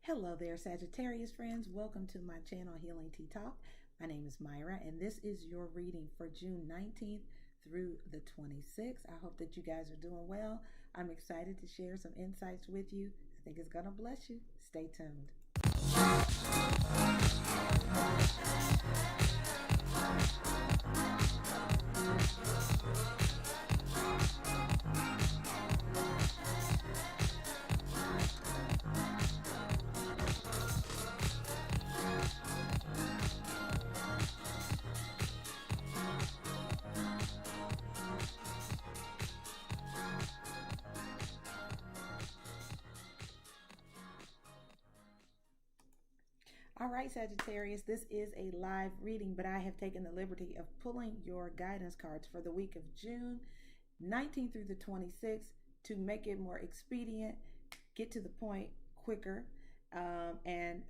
Hello there, Sagittarius friends. Welcome to my channel, Healing Tea Talk. My name is Myra, and this is your reading for June 19th through the 26th. I hope that you guys are doing well. I'm excited to share some insights with you. I think it's going to bless you. Stay tuned. All right, Sagittarius, this is a live reading, but I have taken the liberty of pulling your guidance cards for the week of June 19th through the 26th to make it more expedient, get to the point quicker, and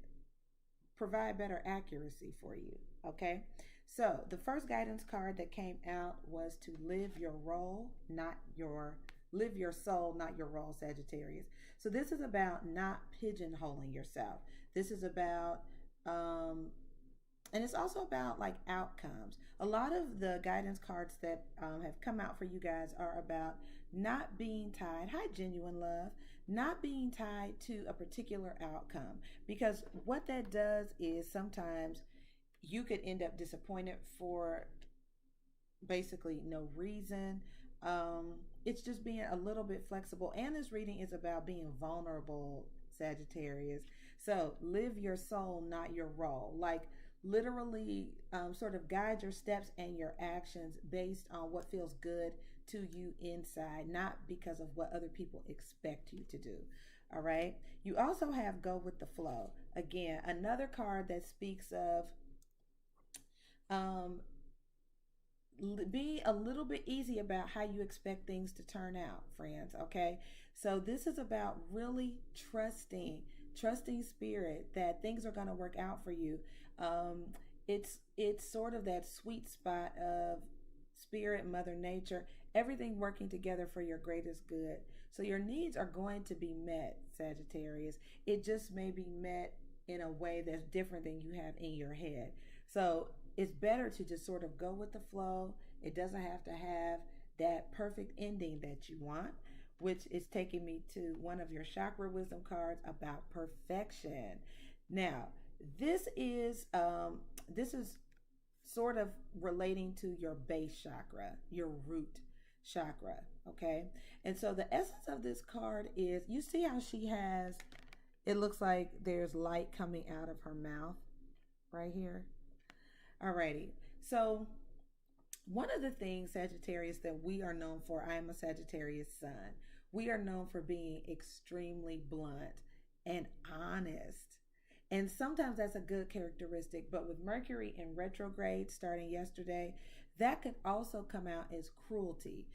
provide better accuracy for you, okay? So the first guidance card that came out was to live your role, live your soul, not your role, Sagittarius. So this is about not pigeonholing yourself. This is about and it's also about like outcomes. A lot of the guidance cards that have come out for you guys are about not being tied, hi genuine love, not being tied to a particular outcome. Because what that does is sometimes you could end up disappointed for basically no reason. It's just being a little bit flexible. And this reading is about being vulnerable, Sagittarius. So live your soul, not your role. Like literally sort of guide your steps and your actions based on what feels good to you inside, not because of what other people expect you to do. All right. You also have go with the flow. Again, another card that speaks of be a little bit easy about how you expect things to turn out, friends. Okay. So this is about really trusting spirit that things are going to work out for you. It's sort of that sweet spot of spirit, mother nature, everything working together for your greatest good. So your needs are going to be met, Sagittarius. It just may be met in a way that's different than you have in your head. So it's better to just sort of go with the flow. It doesn't have to have that perfect ending that you want, which is taking me to one of your chakra wisdom cards about perfection. Now, this is sort of relating to your base chakra, your root chakra, okay? And so the essence of this card is, you see how she has, it looks like there's light coming out of her mouth right here. Alrighty, so one of the things, Sagittarius, that we are known for, I am a Sagittarius sun, we are known for being extremely blunt and honest. And sometimes that's a good characteristic, but with Mercury in retrograde starting yesterday, that could also come out as cruelty.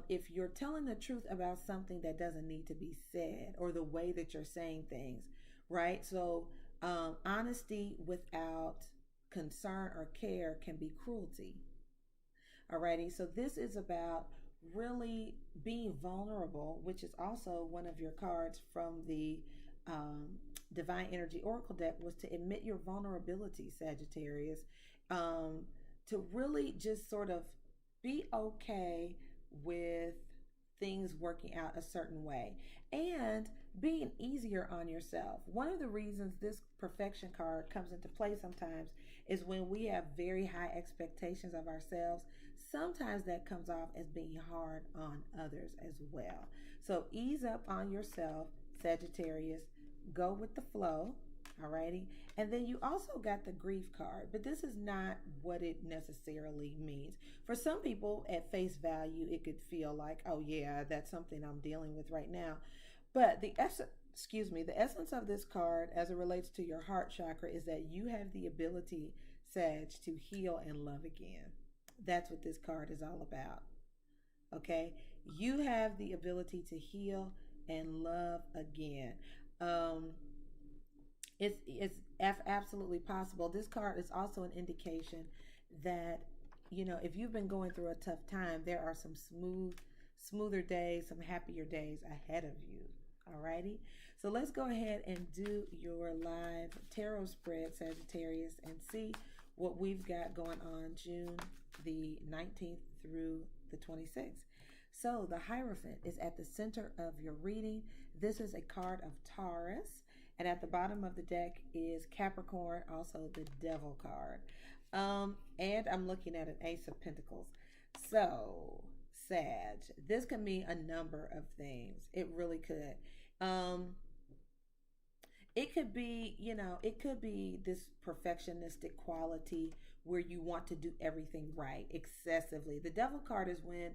If you're telling the truth about something that doesn't need to be said, or the way that you're saying things, right? So honesty without concern or care can be cruelty. Alrighty, so this is about really being vulnerable, which is also one of your cards from the Divine Energy Oracle deck, was to admit your vulnerability, Sagittarius, to really just sort of be okay with things working out a certain way and being easier on yourself. One of the reasons this perfection card comes into play sometimes is when we have very high expectations of ourselves. Sometimes that comes off as being hard on others as well. So ease up on yourself, Sagittarius. Go with the flow. Alrighty. And then you also got the grief card, but this is not what it necessarily means. For some people, at face value, it could feel like, oh yeah, that's something I'm dealing with right now. But the essence of this card as it relates to your heart chakra is that you have the ability, Sag, to heal and love again. That's what this card is all about. Okay? You have the ability to heal and love again. It's absolutely possible. This card is also an indication that, you know, if you've been going through a tough time, there are some smoother days, some happier days ahead of you. Alrighty. So let's go ahead and do your live tarot spread, Sagittarius, and see what we've got going on June the 19th through the 26th. So the Hierophant is at the center of your reading. This is a card of Taurus. And at the bottom of the deck is Capricorn, also the Devil card. And I'm looking at an Ace of Pentacles. So, Sag, this can mean a number of things. It really could. It could be, it could be this perfectionistic quality where you want to do everything right excessively. The Devil card is when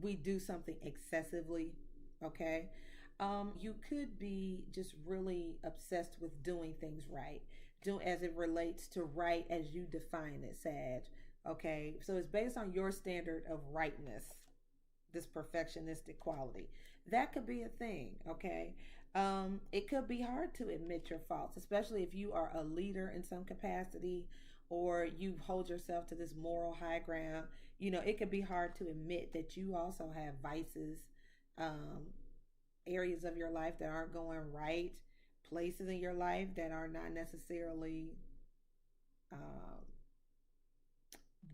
we do something excessively, okay? You could be just really obsessed with doing things right, as it relates to right as you define it, Sag. Okay, so it's based on your standard of rightness, this perfectionistic quality. That could be a thing, okay? It could be hard to admit your faults, especially if you are a leader in some capacity or you hold yourself to this moral high ground. It could be hard to admit that you also have vices, areas of your life that aren't going right, places in your life that are not necessarily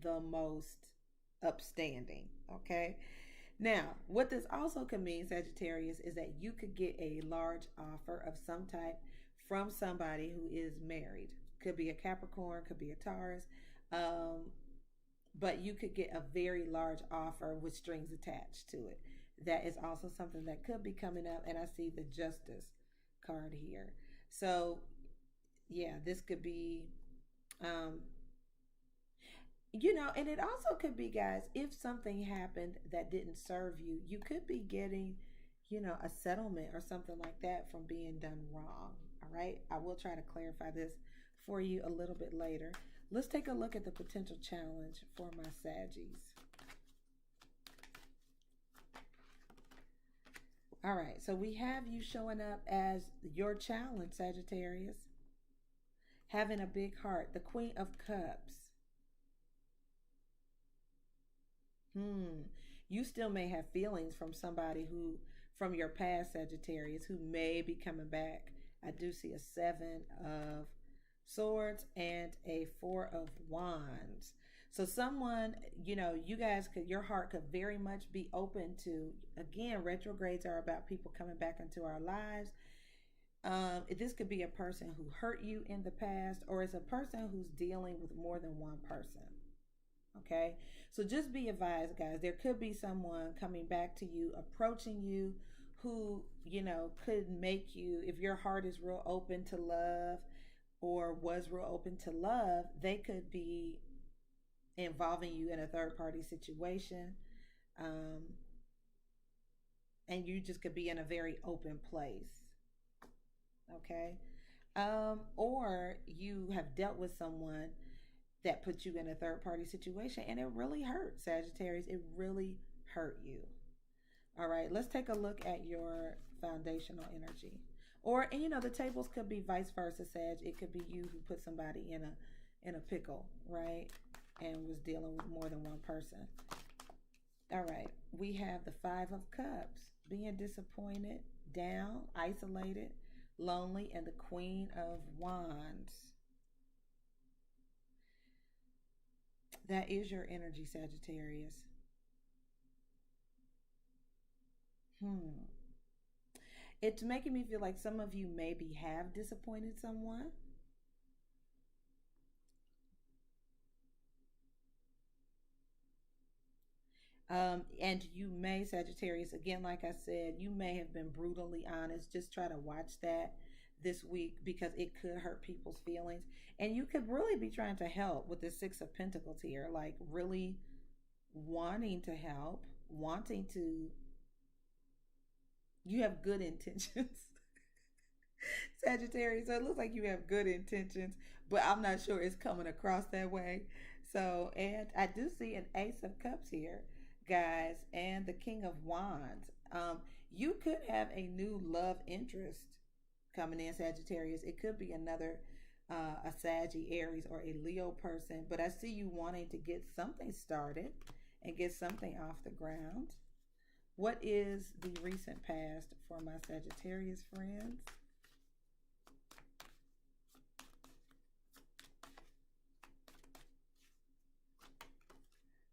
the most upstanding, okay? Now, what this also could mean, Sagittarius, is that you could get a large offer of some type from somebody who is married. Could be a Capricorn, could be a Taurus, but you could get a very large offer with strings attached to it. That is also something that could be coming up, and I see the Justice card here. So, yeah, this could be, and it also could be, guys, if something happened that didn't serve you, you could be getting, a settlement or something like that from being done wrong. All right. I will try to clarify this for you a little bit later. Let's take a look at the potential challenge for my Saggies. All right. So we have you showing up as your challenge, Sagittarius. Having a big heart, the Queen of Cups. You still may have feelings from somebody from your past, Sagittarius, who may be coming back. I do see a 7 of Swords and a 4 of Wands. So someone, you guys your heart could very much be open to, again, retrogrades are about people coming back into our lives. This could be a person who hurt you in the past, or it's a person who's dealing with more than one person. Okay, so just be advised, guys. There could be someone coming back to you, approaching you, who, could make you, if your heart is real open to love or was real open to love, they could be involving you in a third party situation. And you just could be in a very open place. Okay. Or you have dealt with someone that puts you in a third party situation and it really hurt, Sagittarius. It really hurt you. All right, let's take a look at your foundational energy. Or, and the tables could be vice versa, Sag. It could be you who put somebody in a pickle, right? And was dealing with more than one person. All right, we have the 5 of Cups, being disappointed, down, isolated, lonely, and the Queen of Wands. That is your energy, Sagittarius. It's making me feel like some of you maybe have disappointed someone. And you may, Sagittarius, again, like I said, you may have been brutally honest. Just try to watch that this week because it could hurt people's feelings. And you could really be trying to help with the 6 of Pentacles here, like really wanting to help, you have good intentions. Sagittarius, so it looks like you have good intentions, but I'm not sure it's coming across that way. So, and I do see an Ace of Cups here, guys, and the King of Wands. You could have a new love interest coming in, Sagittarius. It could be another a Saggy, Aries, or a Leo person, but I see you wanting to get something started and get something off the ground What is the recent past for my Sagittarius friends?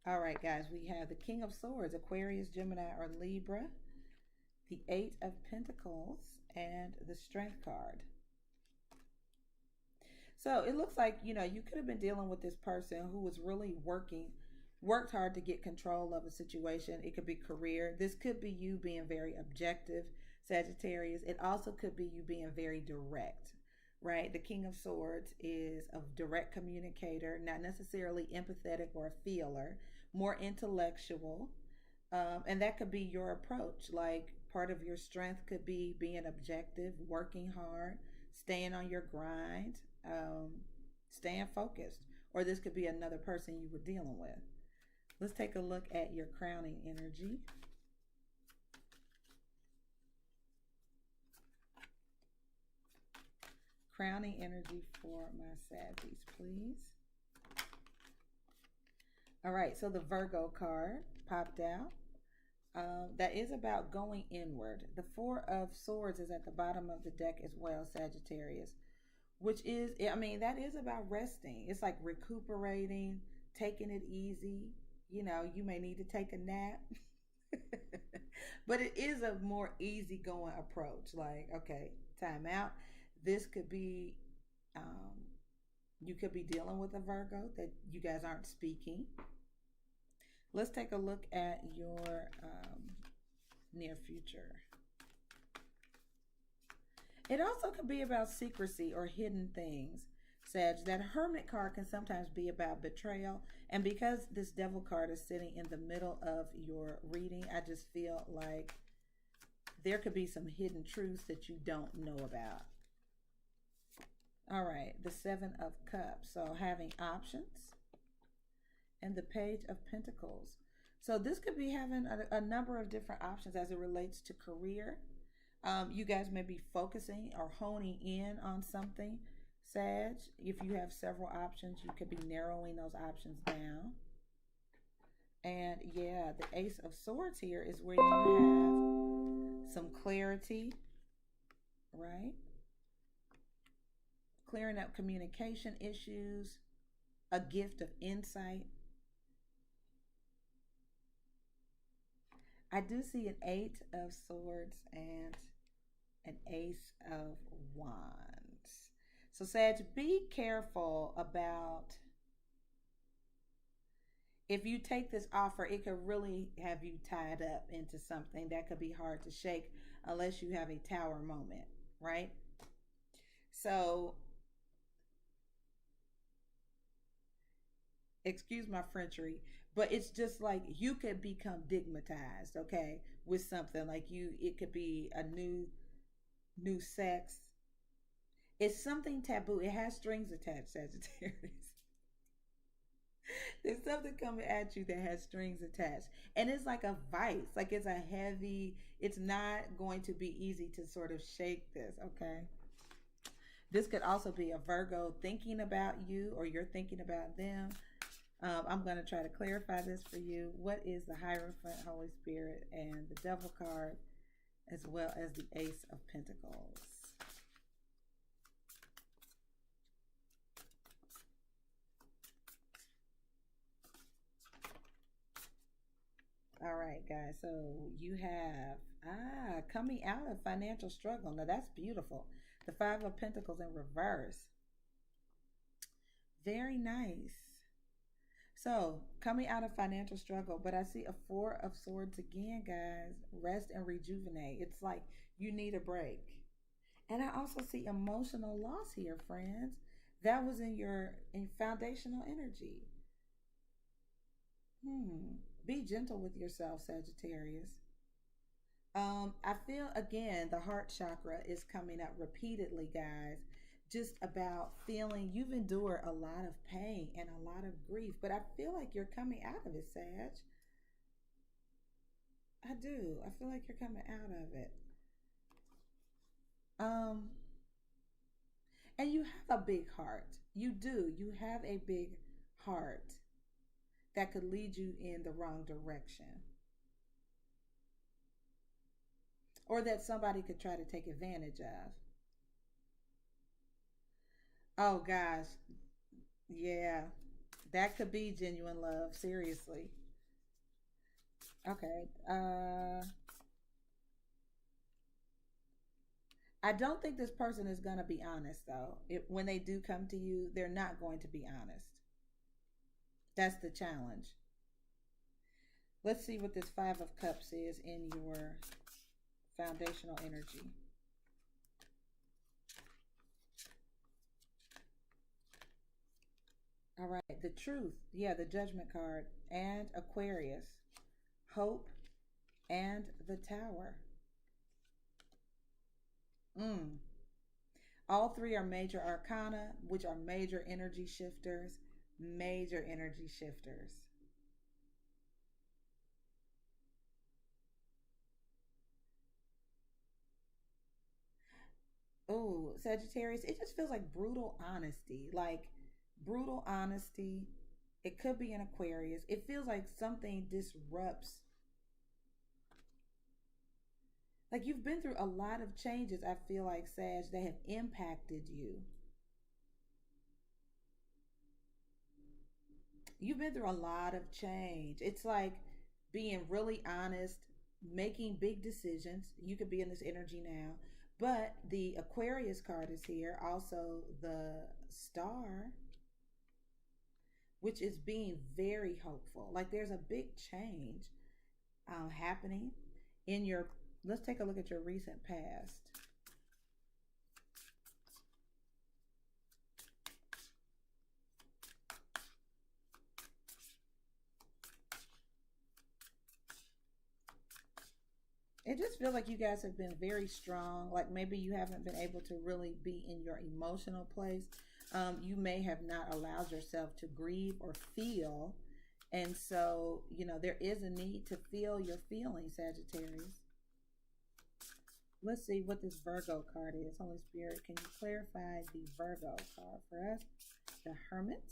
All right, guys, we have the King of Swords, Aquarius, Gemini, or Libra, the Eight of Pentacles, and the Strength card. So it looks like, you could have been dealing with this person who was really worked hard to get control of a situation. It could be career. This could be you being very objective, Sagittarius. It also could be you being very direct, right? The King of Swords is a direct communicator, not necessarily empathetic or a feeler, more intellectual. And that could be your approach. Like part of your strength could be being objective, working hard, staying on your grind, staying focused. Or this could be another person you were dealing with. Let's take a look at your crowning energy. Crowning energy for my Saggies, please. All right, so the Virgo card popped out. That is about going inward. The Four of Swords is at the bottom of the deck as well, Sagittarius, which is, that is about resting. It's like recuperating, taking it easy. You may need to take a nap, but it is a more easygoing approach. Like, okay, time out. This could be, you could be dealing with a Virgo that you guys aren't speaking. Let's take a look at your near future. It also could be about secrecy or hidden things, Sag. That Hermit card can sometimes be about betrayal. And because this Devil card is sitting in the middle of your reading, I just feel like there could be some hidden truths that you don't know about. All right, the Seven of Cups. So having options. And the Page of Pentacles. So this could be having a number of different options as it relates to career. You guys may be focusing or honing in on something, Sag. If you have several options, you could be narrowing those options down. And yeah, the Ace of Swords here is where you have some clarity, right? Clearing up communication issues, a gift of insight. I do see an Eight of Swords and an Ace of Wands. So Sag, be careful about, if you take this offer, it could really have you tied up into something that could be hard to shake unless you have a tower moment, right? So, excuse my Frenchery, but it's just like you could become digmatized, okay, with something like it could be a new sex. It's something taboo. It has strings attached, Sagittarius. There's something coming at you that has strings attached. And it's like a vice. Like it's a heavy, it's not going to be easy to sort of shake this, okay? This could also be a Virgo thinking about you or you're thinking about them. I'm going to try to clarify this for you. What is the Hierophant, Holy Spirit, and the Devil card, as well as the Ace of Pentacles? All right, guys. So you have, coming out of financial struggle. Now that's beautiful. The Five of Pentacles in reverse. Very nice. So, coming out of financial struggle, but I see a Four of Swords again, guys. Rest and rejuvenate. It's like you need a break. And I also see emotional loss here, friends. That was in foundational energy. Be gentle with yourself, Sagittarius. I feel, again, the heart chakra is coming up repeatedly, guys. Just about feeling you've endured a lot of pain and a lot of grief, but I feel like you're coming out of it, Sag. I do. I feel like you're coming out of it. And you have a big heart. You do. You have a big heart that could lead you in the wrong direction. or that somebody could try to take advantage of. Oh gosh, yeah, that could be genuine love. Seriously. Okay. I don't think this person is going to be honest though. When they do come to you, they're not going to be honest. That's the challenge. Let's see what this Five of Cups is in your foundational energy. All right, the truth. Yeah, the Judgment card and Aquarius. Hope and the Tower. Mm. All three are major arcana, which are major energy shifters. Major energy shifters. Oh, Sagittarius, it just feels like brutal honesty. Like brutal honesty. It could be an Aquarius. It feels like something disrupts. Like you've been through a lot of changes, I feel like, Sag, that have impacted you. You've been through a lot of change. It's like being really honest, making big decisions. You could be in this energy now. But the Aquarius card is here. Also, the Star, which is being very hopeful. Like there's a big change happening in your. Let's take a look at your recent past. It just feels like you guys have been very strong. Like maybe you haven't been able to really be in your emotional place. You may have not allowed yourself to grieve or feel. And so, there is a need to feel your feelings, Sagittarius. Let's see what this Virgo card is. Holy Spirit, can you clarify the Virgo card for us? The Hermit.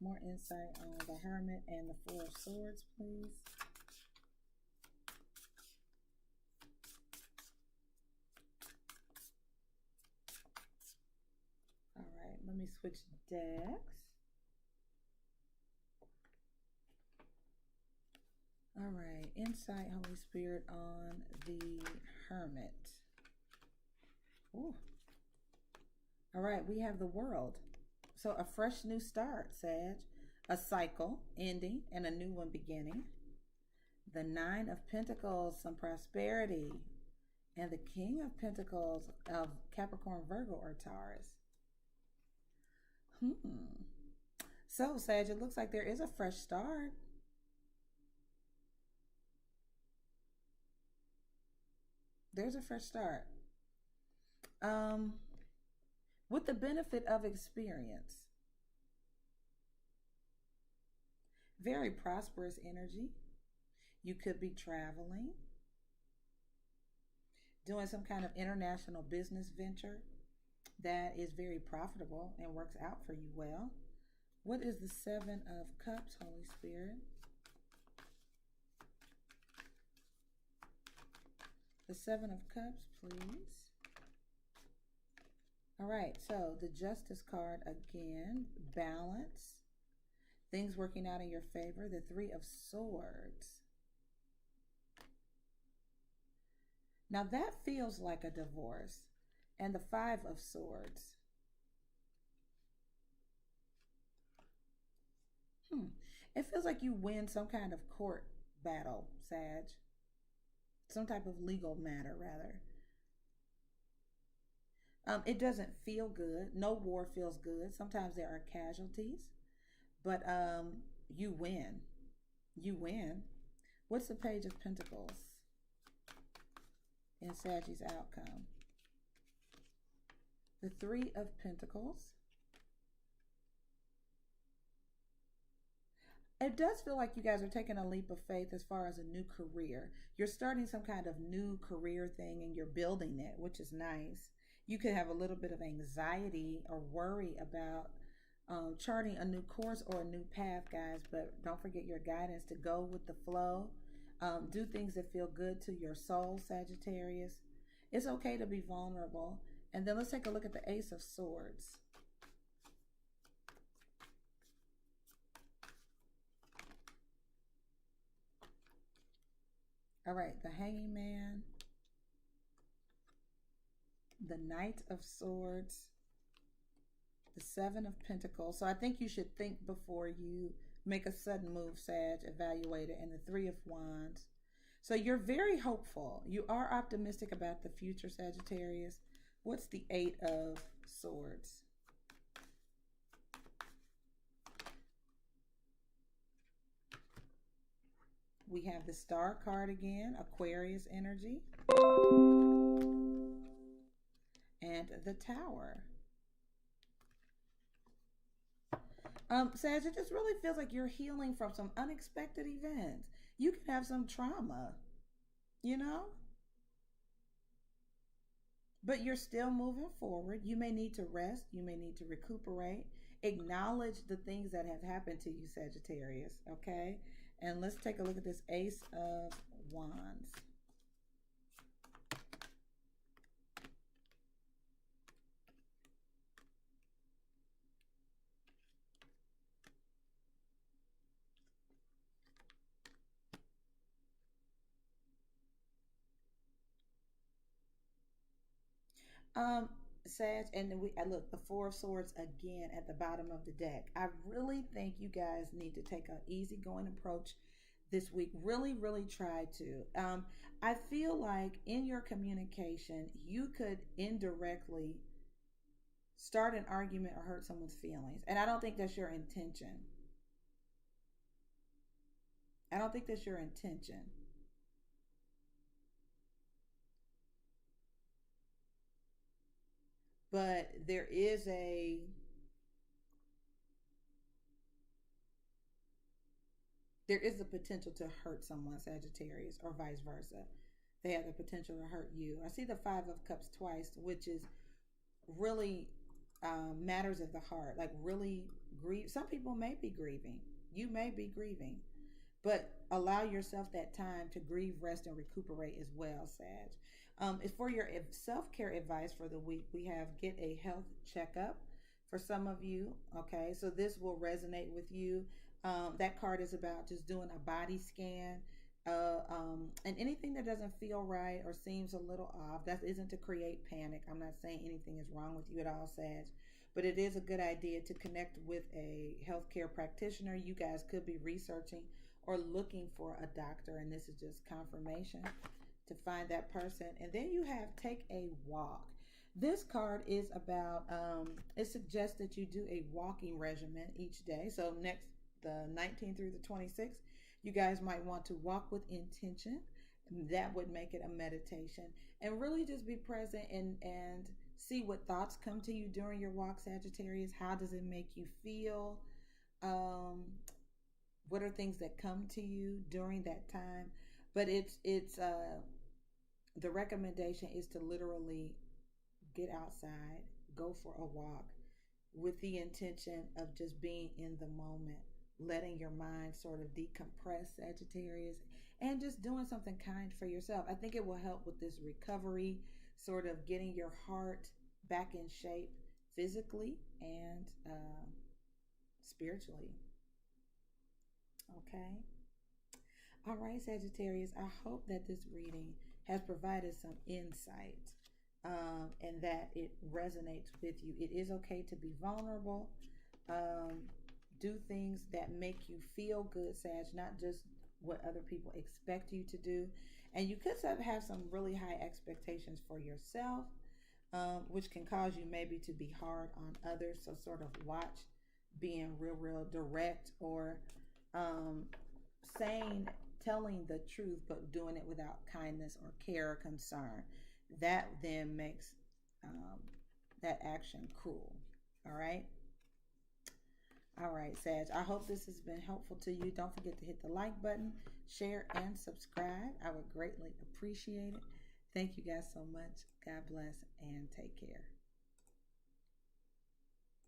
More insight on the Hermit and the Four of Swords, please. All right, let me switch decks. All right, insight, Holy Spirit, on the Hermit. Ooh. All right, we have the World. So a fresh new start, Sag. A cycle ending and a new one beginning. The Nine of Pentacles, some prosperity. And the King of Pentacles of Capricorn, Virgo, or Taurus. So, Sag, it looks like there is a fresh start. There's a fresh start. With the benefit of experience. Very prosperous energy. You could be traveling, doing some kind of international business venture that is very profitable and works out for you well. What is the Seven of Cups, Holy Spirit? The Seven of Cups, please. All right, so the Justice card again, balance, things working out in your favor. The Three of Swords. Now that feels like a divorce. And the Five of Swords. It feels like you win some kind of court battle, Sag. Some type of legal matter, rather. It doesn't feel good. No war feels good. Sometimes there are casualties, but you win. You win. What's the Page of Pentacles in Sag's outcome? The Three of Pentacles. It does feel like you guys are taking a leap of faith as far as a new career. You're starting some kind of new career thing and you're building it, which is nice. You could have a little bit of anxiety or worry about charting a new course or a new path, guys. But don't forget your guidance to go with the flow. Do things that feel good to your soul, Sagittarius. It's okay to be vulnerable. And then let's take a look at the Ace of Swords. All right, the Hanging Man, the Knight of Swords, the Seven of Pentacles. So I think you should think before you make a sudden move, Sag. Evaluate it. And the Three of Wands. So you're very hopeful. You are optimistic about the future, Sagittarius. What's the Eight of Swords? We have the Star card again, Aquarius energy. And the Tower. Sag, it just really feels like you're healing from some unexpected events. You could have some trauma, you know? But you're still moving forward. You may need to rest. You may need to recuperate. Acknowledge the things that have happened to you, Sagittarius, okay? And let's take a look at this Ace of Wands. Sag, and then I look, the Four of Swords again at the bottom of the deck. I really think you guys need to take an easygoing approach this week. Really, really try to. I feel like in your communication, you could indirectly start an argument or hurt someone's feelings. And I don't think that's your intention. I don't think that's your intention. But there is a potential to hurt someone, Sagittarius, or vice versa. They have the potential to hurt you. I see the Five of Cups twice, which is really matters of the heart, like really grieve. Some people may be grieving. You may be grieving, but allow yourself that time to grieve, rest, and recuperate as well, Sag. It's for your self-care advice for the week. We have get a health checkup for some of you. Okay, so this will resonate with you. That card is about just doing a body scan, and anything that doesn't feel right or seems a little off. That isn't to create panic. I'm not saying anything is wrong with you at all, Sag, but it is a good idea to connect with a healthcare practitioner. You guys could be researching or looking for a doctor, and this is just confirmation to find that person. And then you have take a walk. This card is about, it suggests that you do a walking regimen each day. So next, the 19th through the 26th, you guys might want to walk with intention. That would make it a meditation. And really just be present and see what thoughts come to you during your walk, Sagittarius. How does it make you feel? What are things that come to you during that time? But it's the recommendation is to literally get outside, go for a walk with the intention of just being in the moment, letting your mind sort of decompress, Sagittarius, and just doing something kind for yourself. I think it will help with this recovery, sort of getting your heart back in shape physically and spiritually. Okay. All right, Sagittarius, I hope that this reading has provided some insight and that it resonates with you. It is okay to be vulnerable. Do things that make you feel good, Sag, not just what other people expect you to do. And you could have some really high expectations for yourself, which can cause you maybe to be hard on others. So sort of watch being real direct or telling the truth, but doing it without kindness or care or concern. That then makes that action cruel. All right. All right, Sag. I hope this has been helpful to you. Don't forget to hit the like button, share, and subscribe. I would greatly appreciate it. Thank you guys so much. God bless and take care.